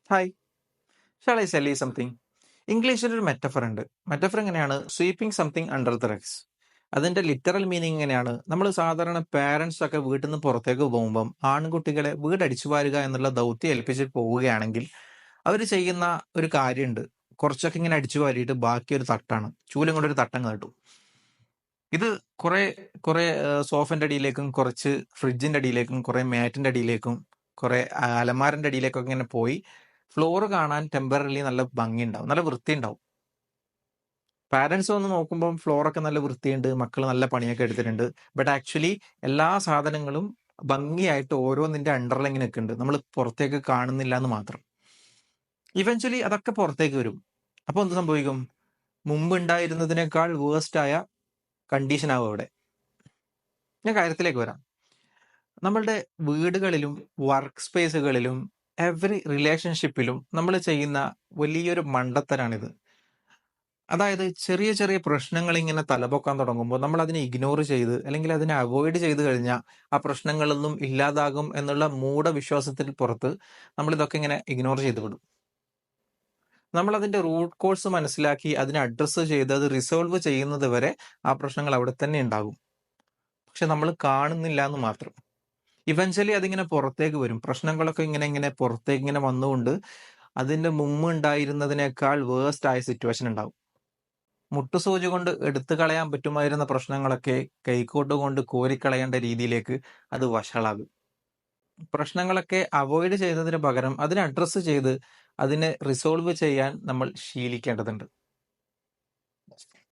Hi, shawl I cell you something? ഇംഗ്ലീഷിൽ ഒരു metaphor ഉണ്ട്. മെറ്റഫർ എങ്ങനെയാണ്? Sweeping something under the rugs. അതിന്റെ ലിറ്ററൽ മീനിങ് എങ്ങനെയാണ്? നമ്മൾ സാധാരണ പാരന്റ്സ് ഒക്കെ വീട്ടിൽ നിന്ന് പുറത്തേക്ക് പോകുമ്പം ആൺകുട്ടികളെ വീട് അടിച്ചു വാരുക എന്നുള്ള ദൗത്യം ഏൽപ്പിച്ചിട്ട് പോവുകയാണെങ്കിൽ അവർ ചെയ്യുന്ന ഒരു കാര്യമുണ്ട്. കുറച്ചൊക്കെ ഇങ്ങനെ അടിച്ചു വാരിയിട്ട് ബാക്കി ഒരു തട്ടാണ്, ചൂലും കൊണ്ട് ഒരു തട്ടം കേട്ടു. ഇത് കുറെ കുറെ സോഫന്റെ അടിയിലേക്കും കുറച്ച് ഫ്രിഡ്ജിന്റെ അടിയിലേക്കും കുറെ മാറ്റിന്റെ അടിയിലേക്കും കുറെ അലമാരന്റെ അടിയിലേക്കൊക്കെ ഇങ്ങനെ പോയി ഫ്ലോർ കാണാൻ ടെമ്പററിലി നല്ല ഭംഗി ഉണ്ടാവും, നല്ല വൃത്തി ഉണ്ടാവും. പാരന്റ്സ് വന്ന് നോക്കുമ്പോൾ ഫ്ലോറൊക്കെ നല്ല വൃത്തിയുണ്ട്, മക്കൾ നല്ല പണിയൊക്കെ എടുത്തിട്ടുണ്ട്. ബട്ട് ആക്ച്വലി എല്ലാ സാധനങ്ങളും ഭംഗിയായിട്ട് ഓരോന്നിന്റെ അണ്ടറിൽ ഇങ്ങനെ നിൽക്കുന്നുണ്ട്, നമ്മൾ പുറത്തേക്ക് കാണുന്നില്ല എന്ന് മാത്രം. ഇവഞ്ച്വലി അതൊക്കെ പുറത്തേക്ക് വരും. അപ്പോൾ എന്ത് സംഭവിക്കും? മുമ്പ് ഉണ്ടായിരുന്നതിനേക്കാൾ വേഴ്സ്റ്റ് ആയ കണ്ടീഷൻ ആവും അവിടെ. ഞാൻ കാര്യത്തിലേക്ക് വരാം. നമ്മളുടെ വീടുകളിലും വർക്ക് സ്പേസുകളിലും എവറി റിലേഷൻഷിപ്പിലും നമ്മൾ ചെയ്യുന്ന വലിയൊരു മണ്ടത്തരാണിത്. അതായത് ചെറിയ ചെറിയ പ്രശ്നങ്ങൾ ഇങ്ങനെ തലപൊക്കാൻ തുടങ്ങുമ്പോൾ നമ്മൾ അതിനെ ഇഗ്നോർ ചെയ്ത് അല്ലെങ്കിൽ അതിനെ അവോയ്ഡ് ചെയ്ത് കഴിഞ്ഞാൽ ആ പ്രശ്നങ്ങളൊന്നും ഇല്ലാതാകും എന്നുള്ള മൂഢവിശ്വാസത്തിൽ പുറത്ത് നമ്മൾ ഇതൊക്കെ ഇങ്ങനെ ഇഗ്നോർ ചെയ്ത് വിടും. നമ്മൾ അതിന്റെ റൂട്ട് കോഴ്സ് മനസ്സിലാക്കി അതിനെ അഡ്രസ്സ് ചെയ്ത് അത് റിസോൾവ് ചെയ്യുന്നത് വരെ ആ പ്രശ്നങ്ങൾ അവിടെ തന്നെ ഉണ്ടാകും. പക്ഷെ നമ്മൾ കാണുന്നില്ല എന്ന് മാത്രം. ഇവഞ്ച്വലി അതിങ്ങനെ പുറത്തേക്ക് വരും. പ്രശ്നങ്ങളൊക്കെ ഇങ്ങനെ ഇങ്ങനെ പുറത്തേക്ക് ഇങ്ങനെ വന്നുകൊണ്ട് അതിന്റെ മുമ്പ് ഉണ്ടായിരുന്നതിനേക്കാൾ വേഴ്സ്റ്റ് ആയ സിറ്റുവേഷൻ ഉണ്ടാവും. മുട്ടുസൂചി കൊണ്ട് എടുത്തു കളയാൻ പറ്റുമായിരുന്ന പ്രശ്നങ്ങളൊക്കെ കൈക്കോട്ട് കൊണ്ട് കോരിക്കളയേണ്ട രീതിയിലേക്ക് അത് വഷളാകും. പ്രശ്നങ്ങളൊക്കെ അവോയ്ഡ് ചെയ്യുന്നതിന് പകരം അതിനെ അഡ്രസ്സ് ചെയ്ത് അതിനെ റിസോൾവ് ചെയ്യാൻ നമ്മൾ ശീലിക്കേണ്ടതുണ്ട്.